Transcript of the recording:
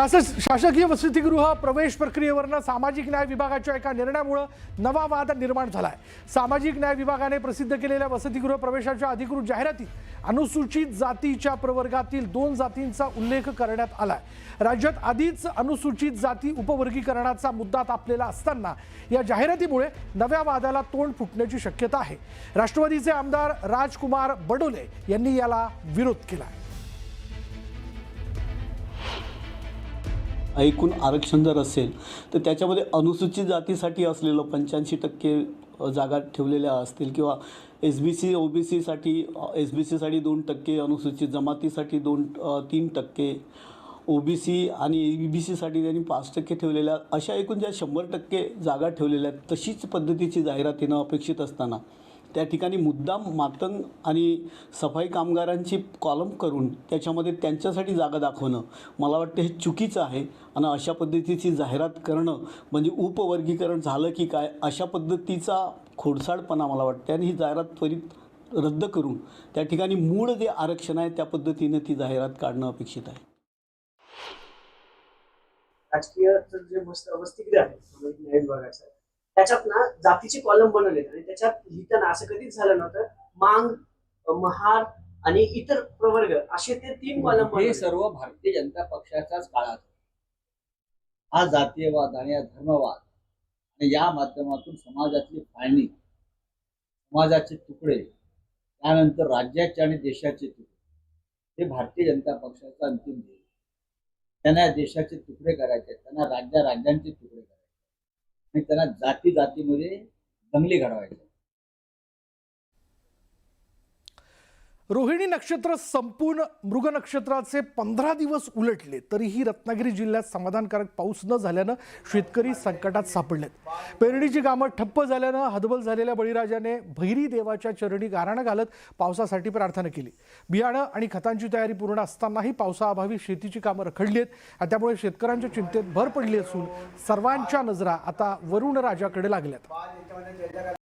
शासकीय वसतिगृह प्रवेश प्रक्रियेवरनं सामाजिक न्याय विभागाच्या एका निर्णयामुळे नवा वाद निर्माण झालाय। सामाजिक न्याय विभागाने प्रसिद्ध केलेल्या वसतिगृह प्रवेशाच्या अधिकृत जाहिरातीत अनुसूचित जातीच्या प्रवर्गातील 2 जातींचा उल्लेख करण्यात आलाय। राज्यात आधीच अनुसूचित जाती उपवर्गीकरणाचा मुद्दा तापलेला असताना या जाहिरातीमुळे नव्या वादाला तोंड फुटण्याची शक्यता आहे। राष्ट्रवादीचे आमदार राजकुमार बडोले यांनी याला विरोध केला। एकूण आरक्षण जर असेल तर त्याच्यामध्ये अनुसूचित जातीसाठी असलेलं 85% जागा ठेवलेल्या असतील किंवा SBC OBC साठी SBC साठी 2%, अनुसूचित जमातीसाठी 3%, OBC आणि EBC साठी त्यांनी 5% ठेवलेल्या, अशा एकूण ज्या 100% जागा ठेवलेल्या आहेत तशीच पद्धतीची जाहिरात येणं अपेक्षित असताना त्या ठिकाणी मुद्दाम मातंग आणि सफाई कामगारांची कॉलम करून त्याच्यामध्ये त्यांच्यासाठी जागा दाखवणं मला वाटतं हे चुकीचं आहे। आणि अशा पद्धतीची जाहिरात करणं म्हणजे उपवर्गीकरण झालं की काय अशा पद्धतीचा खोडसाळपणा मला वाटतं आणि ही जाहिरात त्वरित रद्द करून त्या ठिकाणी मूळ जे आरक्षण आहे त्या पद्धतीने ती जाहिरात काढणं अपेक्षित आहे। राजकीय जे वसतिगृह आहे न्याय विभागाचं त्याच्यात ना जातीचे कॉलम बनवले आणि त्याच्यात लिहिताना असं कधीच झालं नव्हतं मांग, महार आणि इतर प्रवर्ग असे ते 3 कॉलम हे सर्व भारतीय जनता पक्षाच्याच काळात हा जातीयवाद आणि धर्मवाद आणि या माध्यमातून समाजातली फाळणी, समाजाचे तुकडे, त्यानंतर राज्याचे आणि देशाचे तुकडे हे भारतीय जनता पक्षाचा अंतिम ध्येय। त्यांना देशाचे तुकडे करायचे, त्यांना राज्यांचे तुकडे करायचे आणि त्यांना जातीमध्ये दंगली घडवायच्या। रोहिणी नक्षत्र संपून मृग नक्षत्राचे 15 दिवस उलटले तरीही रत्नागिरी जिल्ह्यात समाधानकारक पाऊस न झाल्यानं शेतकरी संकटात सापडलेत। पेरणीची कामं ठप्प झाल्यानं हतबल झालेल्या बळीराजाने भैरी देवाच्या चरणी गाराणं घालत पावसासाठी प्रार्थना केली। बियाणं आणि खतांची तयारी पूर्ण असतानाही पावसाअभावी शेतीची कामं रखडली आहेत। त्यामुळे शेतकऱ्यांच्या चिंतेत भर पडली असून सर्वांच्या नजरा आता वरुण राजाकडे लागल्यात।